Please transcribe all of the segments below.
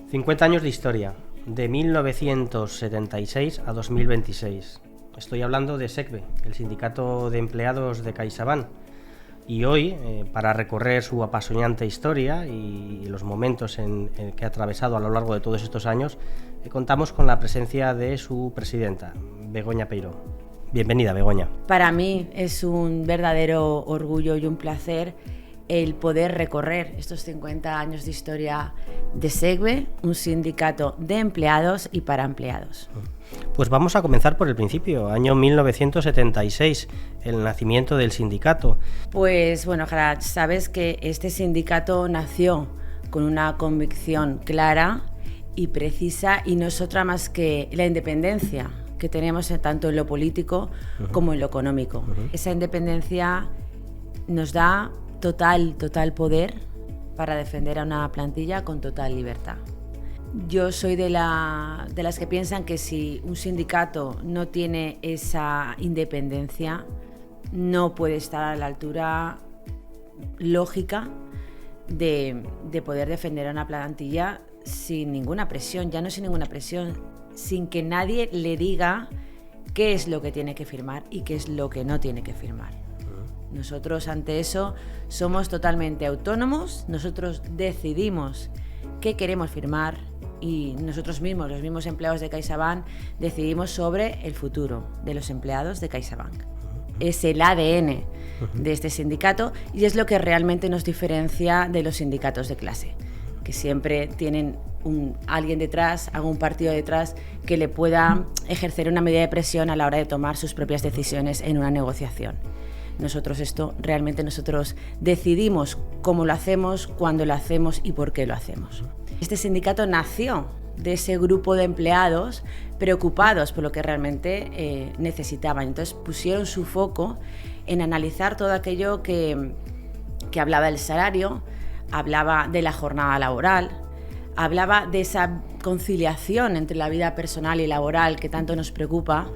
50 años de historia, de 1976 a 2026. Estoy hablando de SECBE, el Sindicato de Empleados de CaixaBank. Y hoy, para recorrer su apasionante historia y los momentos que ha atravesado a lo largo de todos estos años, contamos con la presencia de su presidenta, Begoña Peiró. Bienvenida, Begoña. Para mí es un verdadero orgullo y un placer el poder recorrer estos 50 años de historia de SECBE, un sindicato de empleados y para empleados. Pues vamos a comenzar por el principio, año 1976, el nacimiento del sindicato. Pues bueno, Gerard, sabes que este sindicato nació con una convicción clara y precisa y no es otra más que la independencia que tenemos tanto en lo político como en lo económico. Esa independencia nos da total poder para defender a una plantilla con total libertad. Yo soy de las que piensan que si un sindicato no tiene esa independencia, no puede estar a la altura lógica de poder defender a una plantilla sin ninguna presión, ya no sin ninguna presión, sin que nadie le diga qué es lo que tiene que firmar y qué es lo que no tiene que firmar. Nosotros ante eso somos totalmente autónomos, nosotros decidimos qué queremos firmar y nosotros mismos, los mismos empleados de CaixaBank, decidimos sobre el futuro de los empleados de CaixaBank. Es el ADN de este sindicato y es lo que realmente nos diferencia de los sindicatos de clase, que siempre tienen alguien detrás, algún partido detrás que le pueda ejercer una medida de presión a la hora de tomar sus propias decisiones en una negociación. Nosotros decidimos cómo lo hacemos, cuándo lo hacemos y por qué lo hacemos. Este sindicato nació de ese grupo de empleados preocupados por lo que realmente necesitaban. Entonces pusieron su foco en analizar todo aquello que hablaba del salario, hablaba de la jornada laboral, hablaba de esa conciliación entre la vida personal y laboral que tanto nos preocupa.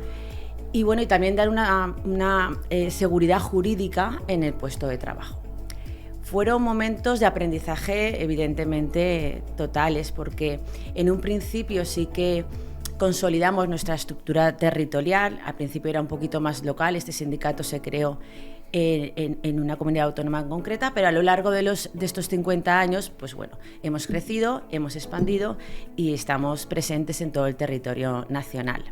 Y bueno, y también dar una seguridad jurídica en el puesto de trabajo. Fueron momentos de aprendizaje evidentemente totales, porque en un principio sí que consolidamos nuestra estructura territorial. Al principio era un poquito más local, este sindicato se creó en una comunidad autónoma en concreta, pero a lo largo de estos 50 años, pues bueno, hemos crecido, hemos expandido y estamos presentes en todo el territorio nacional.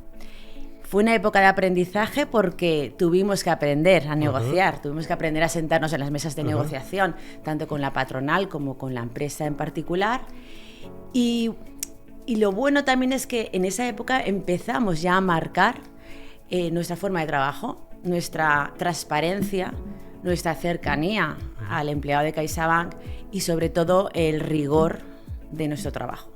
Fue una época de aprendizaje porque tuvimos que aprender a negociar, tuvimos que aprender a sentarnos en las mesas de negociación, tanto con la patronal como con la empresa en particular. Y lo bueno también es que en esa época empezamos ya a marcar nuestra forma de trabajo, nuestra transparencia, nuestra cercanía al empleado de CaixaBank y sobre todo el rigor de nuestro trabajo.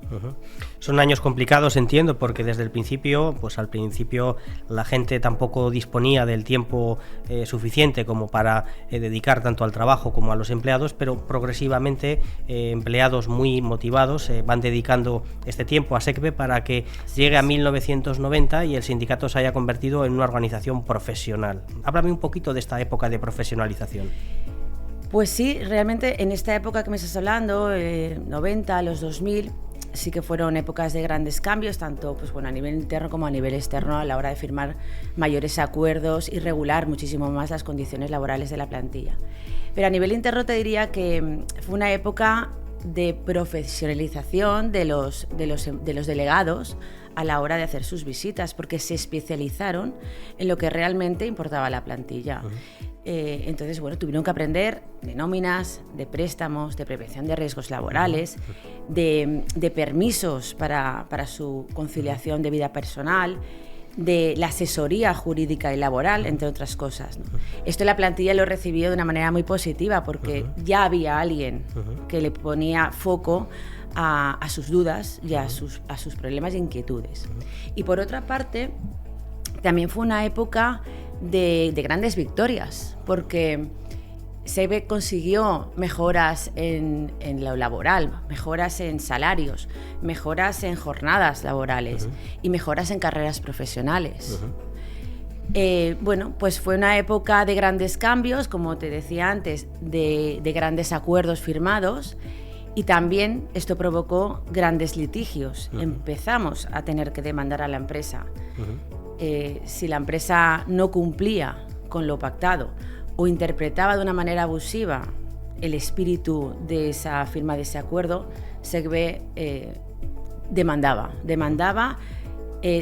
Son años complicados, entiendo, porque desde el principio, pues al principio la gente tampoco disponía del tiempo suficiente como para dedicar tanto al trabajo como a los empleados, pero progresivamente empleados muy motivados van dedicando este tiempo a SECBE para que llegue a 1990 y el sindicato se haya convertido en una organización profesional. Háblame un poquito de esta época de profesionalización. Pues sí, realmente en esta época que me estás hablando, 90, los 2000, sí que fueron épocas de grandes cambios, tanto pues, bueno, a nivel interno como a nivel externo, a la hora de firmar mayores acuerdos y regular muchísimo más las condiciones laborales de la plantilla. Pero a nivel interno te diría que fue una época de profesionalización de los delegados a la hora de hacer sus visitas, porque se especializaron en lo que realmente importaba a la plantilla. Entonces, bueno, tuvieron que aprender de nóminas, de préstamos, de prevención de riesgos laborales, de permisos para su conciliación de vida personal, de la asesoría jurídica y laboral, entre otras cosas, ¿no? Esto la plantilla lo recibió de una manera muy positiva porque ya había alguien que le ponía foco a sus dudas y a sus problemas e inquietudes. Y por otra parte, también fue una época de grandes victorias, porque SECBE consiguió mejoras en lo laboral, mejoras en salarios, mejoras en jornadas laborales y mejoras en carreras profesionales. Bueno, pues fue una época de grandes cambios, como te decía antes, de grandes acuerdos firmados Y también esto provocó grandes litigios. Empezamos a tener que demandar a la empresa. Si la empresa no cumplía con lo pactado o interpretaba de una manera abusiva el espíritu de esa firma, de ese acuerdo, SECVE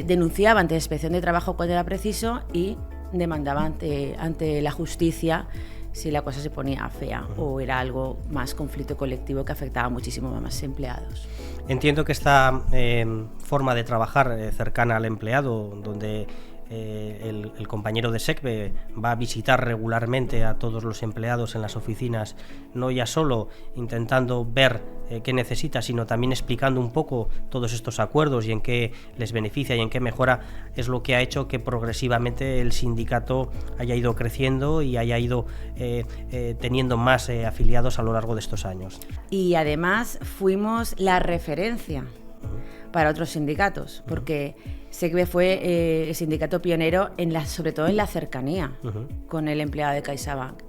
denunciaba ante la Inspección de Trabajo cuando era preciso y demandaba ante la justicia si la cosa se ponía fea o era algo más conflicto colectivo que afectaba muchísimo a más empleados. Entiendo que esta forma de trabajar cercana al empleado, donde el compañero de SECVE va a visitar regularmente a todos los empleados en las oficinas, no ya solo intentando ver qué necesita, sino también explicando un poco todos estos acuerdos y en qué les beneficia y en qué mejora, es lo que ha hecho que progresivamente el sindicato haya ido creciendo y haya ido teniendo más afiliados a lo largo de estos años. Y además fuimos la referencia para otros sindicatos, porque SECVE fue el sindicato pionero sobre todo en la cercanía con el empleado de CaixaBank.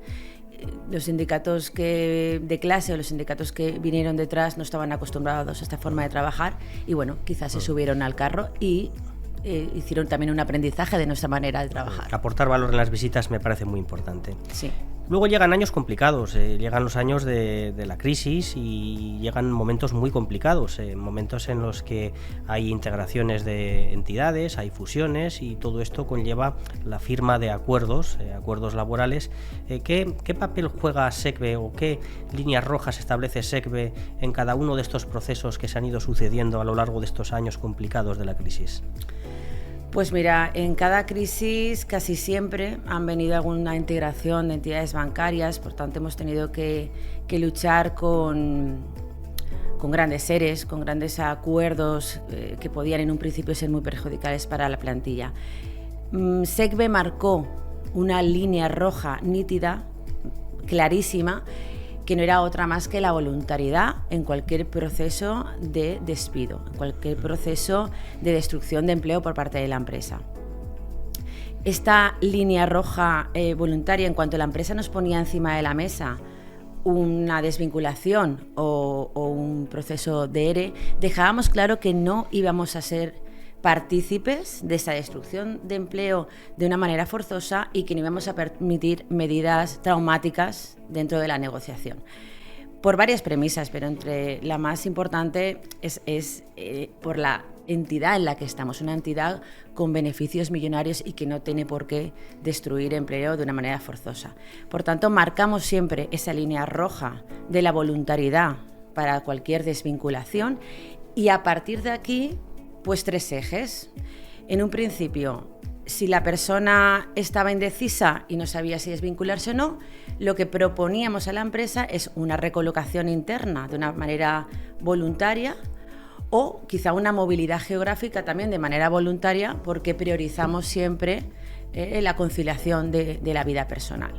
Los sindicatos de clase o los sindicatos que vinieron detrás no estaban acostumbrados a esta forma de trabajar y bueno, quizás se subieron al carro y hicieron también un aprendizaje de nuestra manera de trabajar. Aportar valor en las visitas me parece muy importante. Sí. Luego llegan años complicados, llegan los años de la crisis y llegan momentos muy complicados, momentos en los que hay integraciones de entidades, hay fusiones y todo esto conlleva la firma de acuerdos laborales. ¿Qué papel juega SECVE o qué líneas rojas establece SECVE en cada uno de estos procesos que se han ido sucediendo a lo largo de estos años complicados de la crisis? Pues mira, en cada crisis casi siempre han venido alguna integración de entidades bancarias, por tanto hemos tenido que luchar con grandes EREs, con grandes acuerdos que podían en un principio ser muy perjudiciales para la plantilla. SECVE marcó una línea roja nítida, clarísima, que no era otra más que la voluntariedad en cualquier proceso de despido, en cualquier proceso de destrucción de empleo por parte de la empresa. Esta línea roja voluntaria, en cuanto la empresa nos ponía encima de la mesa una desvinculación o un proceso de ERE, dejábamos claro que no íbamos a ser partícipes de esa destrucción de empleo de una manera forzosa y que no íbamos a permitir medidas traumáticas dentro de la negociación. Por varias premisas, pero entre la más importante es por la entidad en la que estamos, una entidad con beneficios millonarios y que no tiene por qué destruir empleo de una manera forzosa. Por tanto, marcamos siempre esa línea roja de la voluntariedad para cualquier desvinculación y a partir de aquí, pues 3 ejes. En un principio, si la persona estaba indecisa y no sabía si desvincularse o no, lo que proponíamos a la empresa es una recolocación interna de una manera voluntaria o quizá una movilidad geográfica también de manera voluntaria porque priorizamos siempre la conciliación de la vida personal.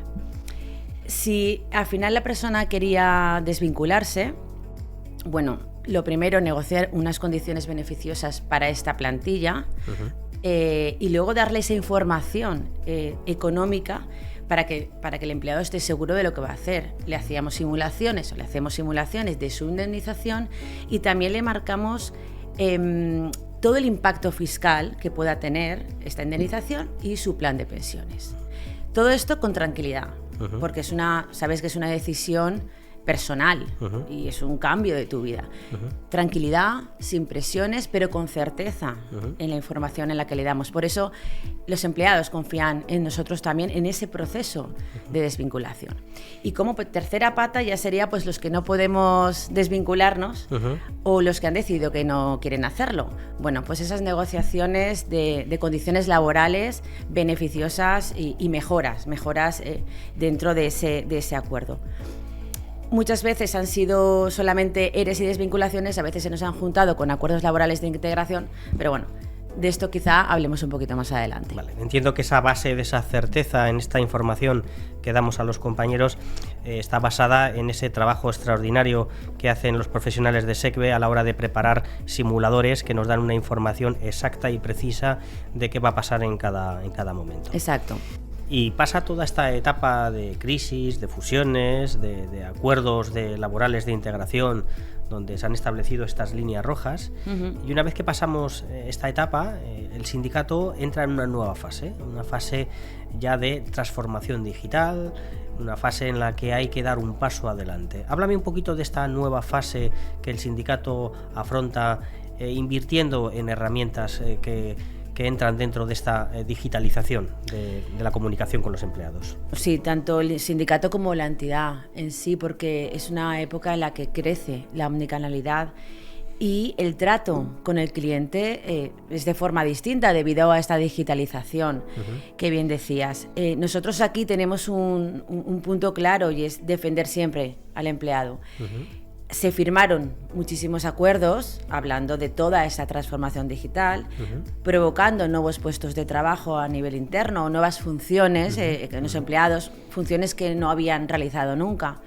Si al final la persona quería desvincularse, bueno, lo primero, negociar unas condiciones beneficiosas para esta plantilla y luego darle esa información económica para que el empleado esté seguro de lo que va a hacer. Le hacemos simulaciones de su indemnización y también le marcamos todo el impacto fiscal que pueda tener esta indemnización y su plan de pensiones. Todo esto con tranquilidad, porque sabes que es una decisión personal y es un cambio de tu vida. Tranquilidad, sin presiones, pero con certeza en la información en la que le damos. Por eso los empleados confían en nosotros también en ese proceso de desvinculación. Y como tercera pata ya sería pues los que no podemos desvincularnos o los que han decidido que no quieren hacerlo. Bueno, pues esas negociaciones de condiciones laborales beneficiosas y mejoras dentro de ese acuerdo. Muchas veces han sido solamente EREs y desvinculaciones, a veces se nos han juntado con acuerdos laborales de integración, pero bueno, de esto quizá hablemos un poquito más adelante. Vale, entiendo que esa base de esa certeza en esta información que damos a los compañeros está basada en ese trabajo extraordinario que hacen los profesionales de SECVE a la hora de preparar simuladores que nos dan una información exacta y precisa de qué va a pasar en cada momento. Exacto. Y pasa toda esta etapa de crisis, de fusiones, de acuerdos laborales de integración donde se han establecido estas líneas rojas. Y una vez que pasamos esta etapa, el sindicato entra en una nueva fase, una fase ya de transformación digital, una fase en la que hay que dar un paso adelante. Háblame un poquito de esta nueva fase que el sindicato afronta, invirtiendo en herramientas que entran dentro de esta digitalización de la comunicación con los empleados. Sí, tanto el sindicato como la entidad en sí, porque es una época en la que crece la omnicanalidad y el trato con el cliente es de forma distinta debido a esta digitalización que bien decías. Nosotros aquí tenemos un punto claro y es defender siempre al empleado. Se firmaron muchísimos acuerdos hablando de toda esa transformación digital, provocando nuevos puestos de trabajo a nivel interno, nuevas funciones en los empleados, funciones que no habían realizado nunca.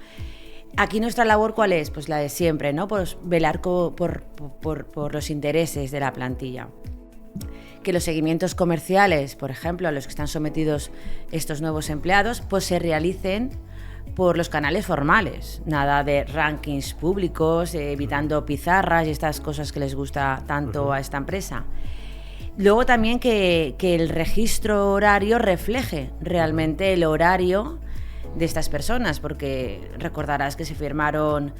Aquí nuestra labor, ¿cuál es? Pues la de siempre, ¿no? Pues velar por los intereses de la plantilla. Que los seguimientos comerciales, por ejemplo, a los que están sometidos estos nuevos empleados, pues se realicen por los canales formales, nada de rankings públicos, evitando pizarras y estas cosas que les gusta tanto a esta empresa. Luego también que el registro horario refleje realmente el horario de estas personas, porque recordarás que se firmaron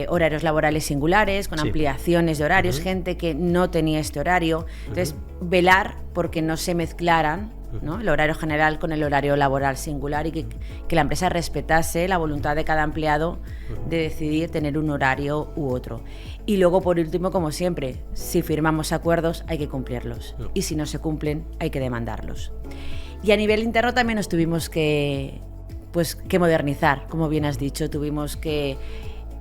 horarios laborales singulares, con ampliaciones de horarios, gente que no tenía este horario. Entonces, velar porque no se mezclaran, ¿no?, el horario general con el horario laboral singular y que la empresa respetase la voluntad de cada empleado de decidir tener un horario u otro. Y luego, por último, como siempre, si firmamos acuerdos hay que cumplirlos y si no se cumplen hay que demandarlos. Y a nivel interno también nos tuvimos que modernizar, como bien has dicho, tuvimos que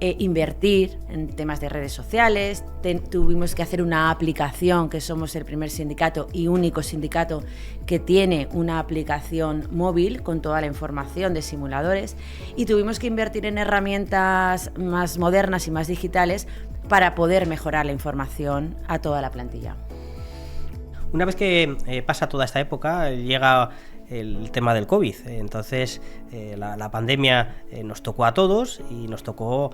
invertir en temas de redes sociales, tuvimos que hacer una aplicación, que somos el primer sindicato y único sindicato que tiene una aplicación móvil con toda la información de simuladores, y tuvimos que invertir en herramientas más modernas y más digitales para poder mejorar la información a toda la plantilla. Una vez que pasa toda esta época, llega el tema del COVID. Entonces la pandemia nos tocó a todos y nos tocó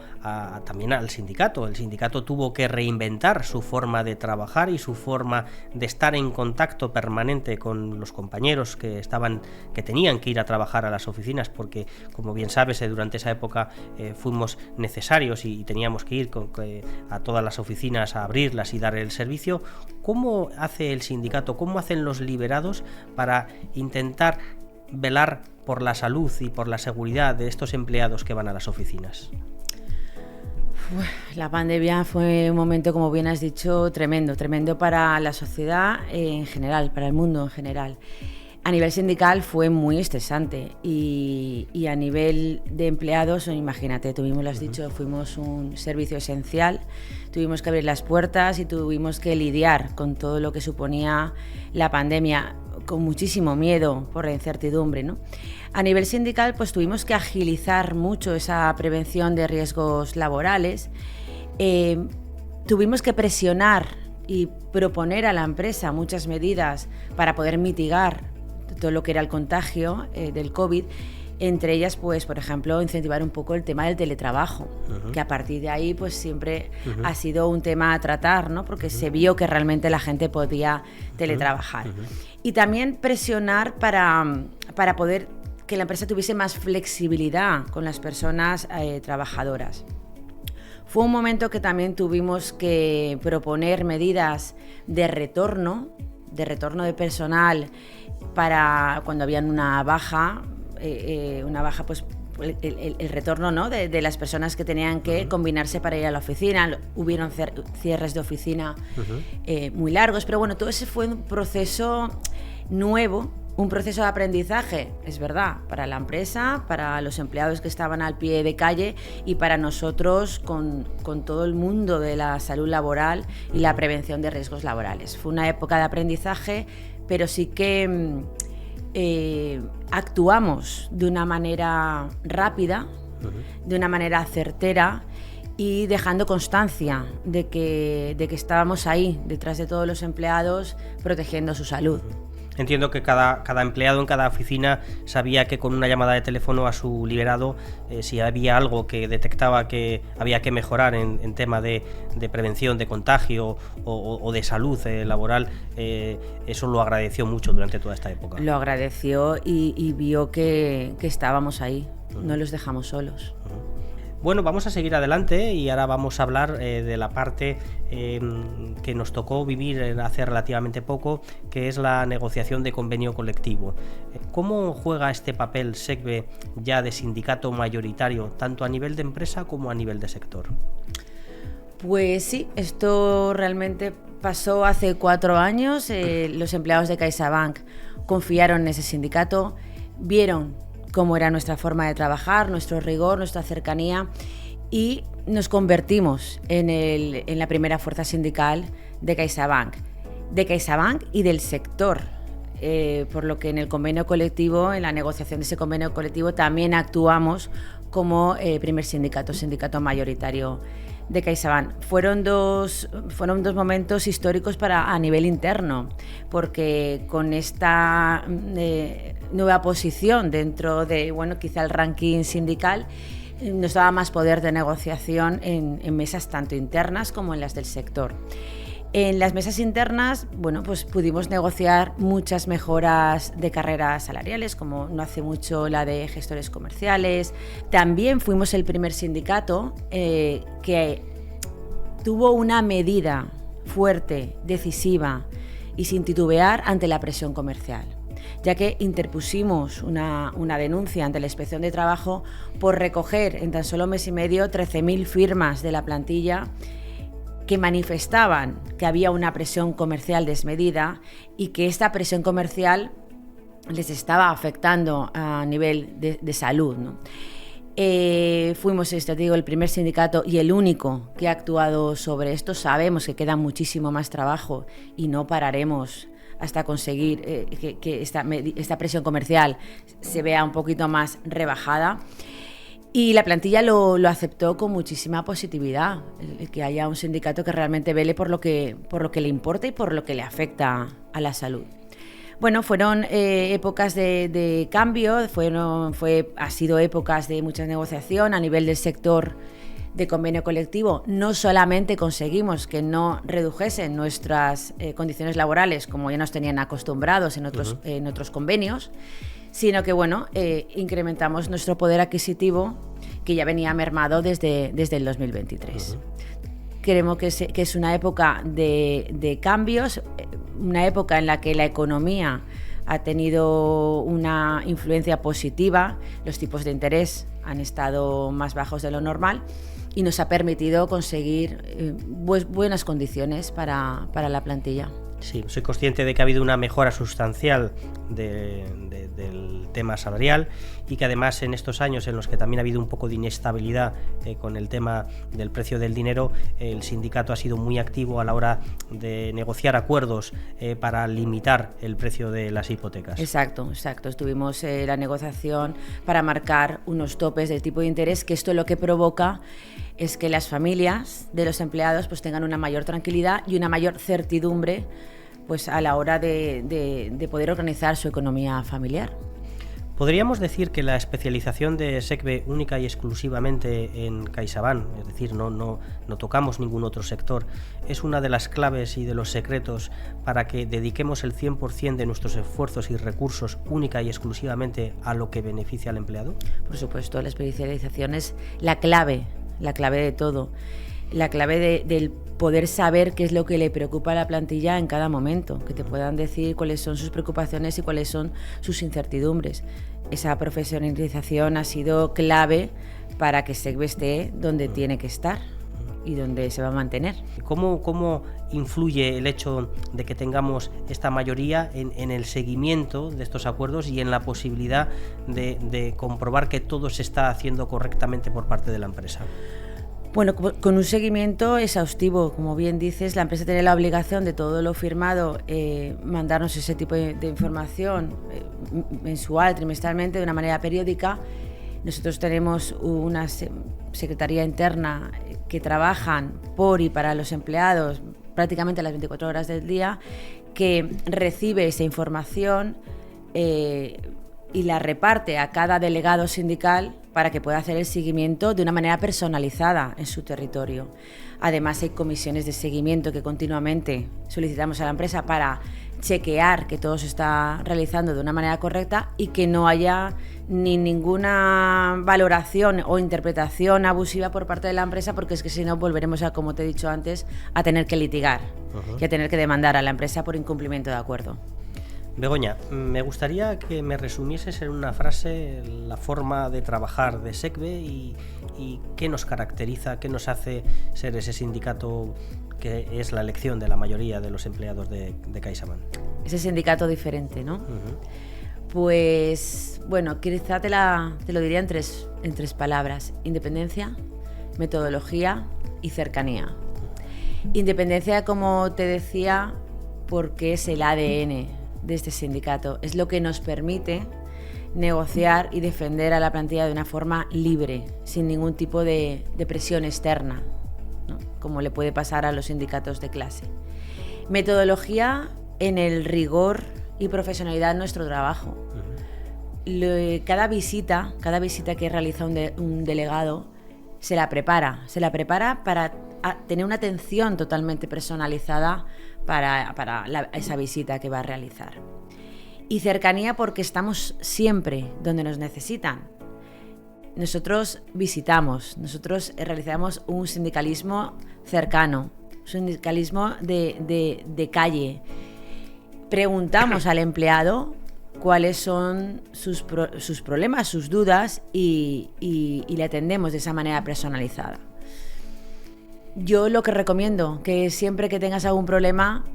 también al sindicato. El sindicato tuvo que reinventar su forma de trabajar y su forma de estar en contacto permanente con los compañeros que tenían que ir a trabajar a las oficinas, porque, como bien sabes, durante esa época fuimos necesarios y teníamos que ir a todas las oficinas a abrirlas y dar el servicio. ¿Cómo hace el sindicato, cómo hacen los liberados para intentar velar por la salud y por la seguridad de estos empleados que van a las oficinas? La pandemia fue un momento, como bien has dicho, tremendo para la sociedad en general, para el mundo en general. A nivel sindical fue muy estresante y a nivel de empleados, imagínate, lo has dicho, fuimos un servicio esencial, tuvimos que abrir las puertas y tuvimos que lidiar con todo lo que suponía la pandemia, con muchísimo miedo por la incertidumbre, ¿no? A nivel sindical, pues tuvimos que agilizar mucho esa prevención de riesgos laborales, tuvimos que presionar y proponer a la empresa muchas medidas para poder mitigar todo lo que era el contagio del COVID, entre ellas, pues, por ejemplo, incentivar un poco el tema del teletrabajo, que a partir de ahí, pues, siempre ha sido un tema a tratar, ¿no? Porque se vio que realmente la gente podía teletrabajar. Y también presionar para poder que la empresa tuviese más flexibilidad con las personas trabajadoras. Fue un momento que también tuvimos que proponer medidas de retorno de personal para cuando habían una baja, pues el retorno, ¿no?, de las personas que tenían que combinarse para ir a la oficina. Hubieron cierres de oficina muy largos, pero bueno, todo ese fue un proceso nuevo, un proceso de aprendizaje, es verdad, para la empresa, para los empleados que estaban al pie de calle y para nosotros con todo el mundo de la salud laboral y la prevención de riesgos laborales. Fue una época de aprendizaje, pero sí que actuamos de una manera rápida, de una manera certera y dejando constancia de que estábamos ahí, detrás de todos los empleados, protegiendo su salud. Entiendo que cada empleado en cada oficina sabía que con una llamada de teléfono a su liberado, si había algo que detectaba que había que mejorar en tema de prevención de contagio o de salud laboral, eso lo agradeció mucho durante toda esta época. Lo agradeció y vio que estábamos ahí, no los dejamos solos. Bueno, vamos a seguir adelante y ahora vamos a hablar de la parte que nos tocó vivir hace relativamente poco, que es la negociación de convenio colectivo. ¿Cómo juega este papel SECBE ya de sindicato mayoritario, tanto a nivel de empresa como a nivel de sector? Pues sí, esto realmente pasó hace 4 años. Los empleados de CaixaBank confiaron en ese sindicato, vieron cómo era nuestra forma de trabajar, nuestro rigor, nuestra cercanía, y nos convertimos en la primera fuerza sindical de CaixaBank y del sector, por lo que en el convenio colectivo, en la negociación de ese convenio colectivo, también actuamos como primer sindicato mayoritario de CaixaBank. Fueron dos momentos históricos a nivel interno, porque con esta nueva posición dentro de, quizá el ranking sindical, nos daba más poder de negociación en mesas tanto internas como en las del sector. En las mesas internas, pues pudimos negociar muchas mejoras de carreras salariales, como no hace mucho la de gestores comerciales. También fuimos el primer sindicato que tuvo una medida fuerte, decisiva y sin titubear ante la presión comercial, ya que interpusimos una denuncia ante la Inspección de Trabajo por recoger en tan solo un mes y medio 13.000 firmas de la plantilla que manifestaban que había una presión comercial desmedida y que esta presión comercial les estaba afectando a nivel de salud, ¿no? Fuimos, el primer sindicato y el único que ha actuado sobre esto. Sabemos que queda muchísimo más trabajo y no pararemos hasta conseguir que esta presión comercial se vea un poquito más rebajada. Y la plantilla lo aceptó con muchísima positividad, el que haya un sindicato que realmente vele por lo que le importa y por lo que le afecta a la salud. Fueron épocas de cambio, ha sido épocas de mucha negociación a nivel del sector de convenio colectivo. No solamente conseguimos que no redujesen nuestras condiciones laborales, como ya nos tenían acostumbrados en otros convenios, sino que incrementamos nuestro poder adquisitivo, que ya venía mermado desde el 2023. Creemos que es una época de cambios, una época en la que la economía ha tenido una influencia positiva, los tipos de interés han estado más bajos de lo normal y nos ha permitido conseguir buenas condiciones para la plantilla. Sí, soy consciente de que ha habido una mejora sustancial del tema salarial y que además en estos años en los que también ha habido un poco de inestabilidad con el tema del precio del dinero, el sindicato ha sido muy activo a la hora de negociar acuerdos para limitar el precio de las hipotecas. Exacto. Estuvimos en la negociación para marcar unos topes de tipo de interés, que esto lo que provoca es que las familias de los empleados tengan una mayor tranquilidad y una mayor certidumbre a la hora de poder organizar su economía familiar. ¿Podríamos decir que la especialización de SECBE única y exclusivamente en CaixaBank, es decir, no tocamos ningún otro sector, es una de las claves y de los secretos para que dediquemos el 100% de nuestros esfuerzos y recursos única y exclusivamente a lo que beneficia al empleado? Por supuesto, la especialización es la clave de todo, la clave del poder saber qué es lo que le preocupa a la plantilla en cada momento, que te puedan decir cuáles son sus preocupaciones y cuáles son sus incertidumbres. Esa profesionalización ha sido clave para que SECBE esté donde tiene que estar y donde se va a mantener. ¿Cómo influye el hecho de que tengamos esta mayoría en el seguimiento de estos acuerdos y en la posibilidad de comprobar que todo se está haciendo correctamente por parte de la empresa? Con un seguimiento exhaustivo, como bien dices, la empresa tiene la obligación de todo lo firmado, mandarnos ese tipo de información mensual, trimestralmente, de una manera periódica. Nosotros tenemos una secretaría interna que trabajan por y para los empleados prácticamente las 24 horas del día, que recibe esa información y la reparte a cada delegado sindical para que pueda hacer el seguimiento de una manera personalizada en su territorio. Además, hay comisiones de seguimiento que continuamente solicitamos a la empresa para chequear que todo se está realizando de una manera correcta y que no haya ni ninguna valoración o interpretación abusiva por parte de la empresa, porque es que si no volveremos a, como te he dicho antes, a tener que litigar y a tener que demandar a la empresa por incumplimiento de acuerdo. Begoña, me gustaría que me resumieses en una frase la forma de trabajar de SECVE y qué nos caracteriza, qué nos hace ser ese sindicato que es la elección de la mayoría de los empleados de CaixaBank. Ese sindicato diferente, ¿no? Pues, bueno, quizá te lo diría en tres palabras: independencia, metodología y cercanía. Independencia, como te decía, porque es el ADN de este sindicato, es lo que nos permite negociar y defender a la plantilla de una forma libre, sin ningún tipo de presión externa, ¿no? Como le puede pasar a los sindicatos de clase. Metodología en el rigor y profesionalidad de nuestro trabajo. Cada visita que realiza un delegado se la prepara para tener una atención totalmente personalizada para esa visita que va a realizar. Y cercanía, porque estamos siempre donde nos necesitan. Nosotros visitamos, nosotros realizamos un sindicalismo cercano, un sindicalismo de calle. Preguntamos al empleado cuáles son sus problemas, sus dudas y le atendemos de esa manera personalizada. Yo lo que recomiendo, que siempre que tengas algún problema,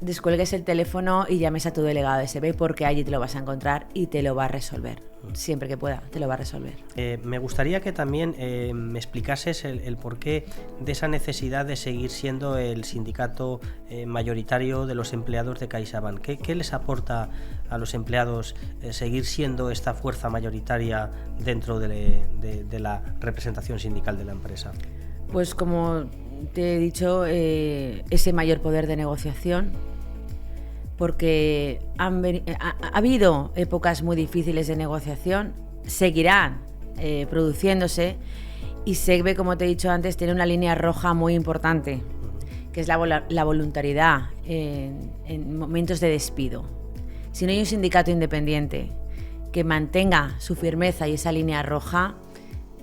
descuelgues el teléfono y llames a tu delegado de SECVE, porque allí te lo vas a encontrar y te lo va a resolver. Siempre que pueda, te lo va a resolver. Me gustaría que también me explicases el porqué de esa necesidad de seguir siendo el sindicato mayoritario de los empleados de CaixaBank. ¿Qué les aporta a los empleados seguir siendo esta fuerza mayoritaria dentro de la representación sindical de la empresa? Pues como te he dicho, ese mayor poder de negociación, porque ha habido épocas muy difíciles de negociación, seguirán produciéndose, y SECVE, como te he dicho antes, tiene una línea roja muy importante, que es la voluntariedad en momentos de despido. Si no hay un sindicato independiente que mantenga su firmeza y esa línea roja,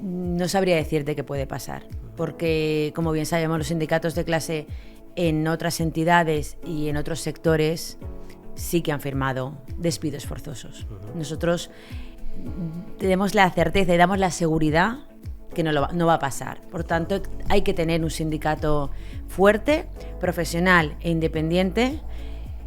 no sabría decirte qué puede pasar, porque, como bien sabemos, los sindicatos de clase en otras entidades y en otros sectores sí que han firmado despidos forzosos. Nosotros tenemos la certeza y damos la seguridad que no va a pasar. Por tanto, hay que tener un sindicato fuerte, profesional e independiente,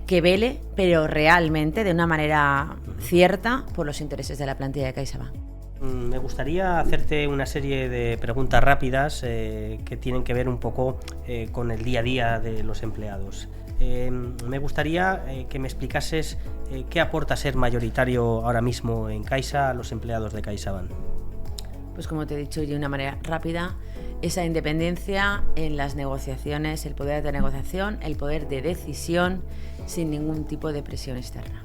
que vele, pero realmente de una manera cierta, por los intereses de la plantilla de CaixaBank. Me gustaría hacerte una serie de preguntas rápidas que tienen que ver un poco con el día a día de los empleados. Me gustaría que me explicases qué aporta ser mayoritario ahora mismo en Caixa a los empleados de CaixaBank. Pues como te he dicho, de una manera rápida, esa independencia en las negociaciones, el poder de negociación, el poder de decisión, sin ningún tipo de presión externa.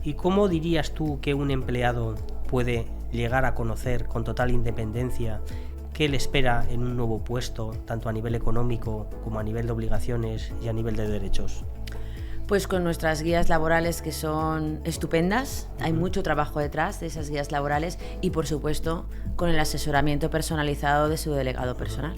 ¿Y cómo dirías tú que un empleado puede llegar a conocer con total independencia qué le espera en un nuevo puesto, tanto a nivel económico como a nivel de obligaciones y a nivel de derechos? Pues con nuestras guías laborales, que son estupendas, hay mucho trabajo detrás de esas guías laborales, y por supuesto con el asesoramiento personalizado de su delegado personal.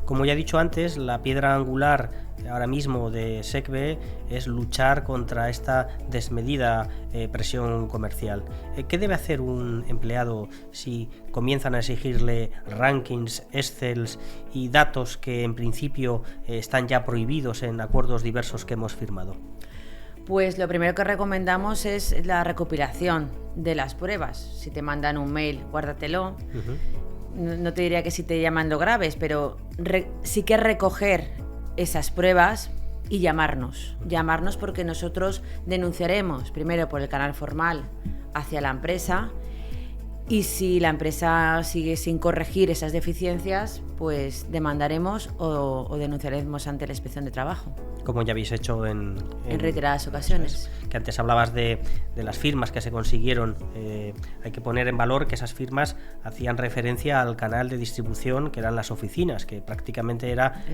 Como ya he dicho antes, la piedra angular ahora mismo de SECVE es luchar contra esta desmedida presión comercial. ¿Qué debe hacer un empleado si comienzan a exigirle rankings, Excels y datos que en principio están ya prohibidos en acuerdos diversos que hemos firmado? Pues lo primero que recomendamos es la recopilación de las pruebas. Si te mandan un mail, guárdatelo. No te diría que si te llaman lo grabes, pero sí que recoger esas pruebas y llamarnos, porque nosotros denunciaremos primero por el canal formal hacia la empresa, Y si la empresa sigue sin corregir esas deficiencias, pues demandaremos o denunciaremos ante la Inspección de Trabajo. Como ya habéis hecho en reiteradas ocasiones. Que antes hablabas de las firmas que se consiguieron. Hay que poner en valor que esas firmas hacían referencia al canal de distribución que eran las oficinas, que prácticamente era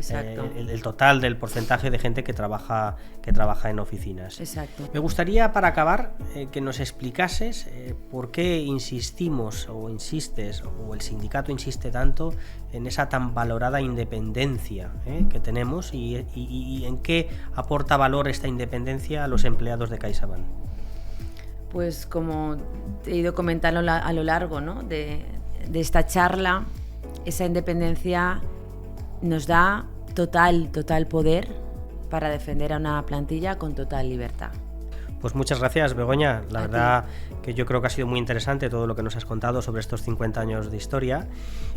el total del porcentaje de gente que trabaja en oficinas. Exacto. Me gustaría, para acabar, que nos explicases por qué insistimos o insistes, o el sindicato insiste tanto en esa tan valorada independencia que tenemos y en qué aporta valor esta independencia a los empleados de CaixaBank. Pues como he ido comentando a lo largo, ¿no?, de esta charla, esa independencia nos da total poder para defender a una plantilla con total libertad. Pues muchas gracias, Begoña. La verdad que yo creo que ha sido muy interesante todo lo que nos has contado sobre estos 50 años de historia.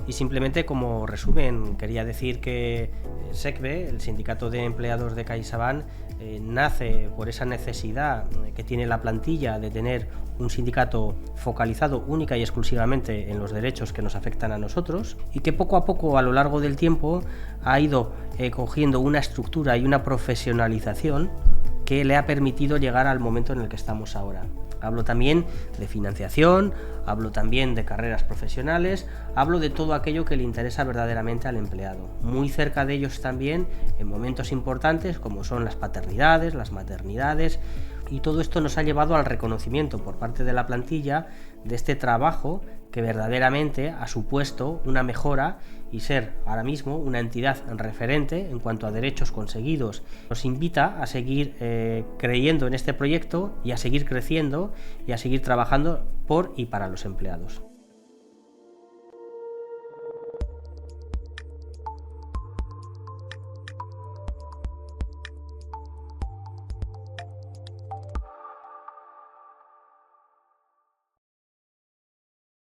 Y simplemente como resumen, quería decir que SECBE, el Sindicato de Empleados de CaixaBank, nace por esa necesidad que tiene la plantilla de tener un sindicato focalizado única y exclusivamente en los derechos que nos afectan a nosotros, y que poco a poco, a lo largo del tiempo, ha ido cogiendo una estructura y una profesionalización que le ha permitido llegar al momento en el que estamos ahora. Hablo también de financiación, hablo también de carreras profesionales, hablo de todo aquello que le interesa verdaderamente al empleado. Muy cerca de ellos también en momentos importantes como son las paternidades, las maternidades, y todo esto nos ha llevado al reconocimiento por parte de la plantilla de este trabajo que verdaderamente ha supuesto una mejora y ser ahora mismo una entidad referente en cuanto a derechos conseguidos. Nos invita a seguir creyendo en este proyecto y a seguir creciendo y a seguir trabajando por y para los empleados.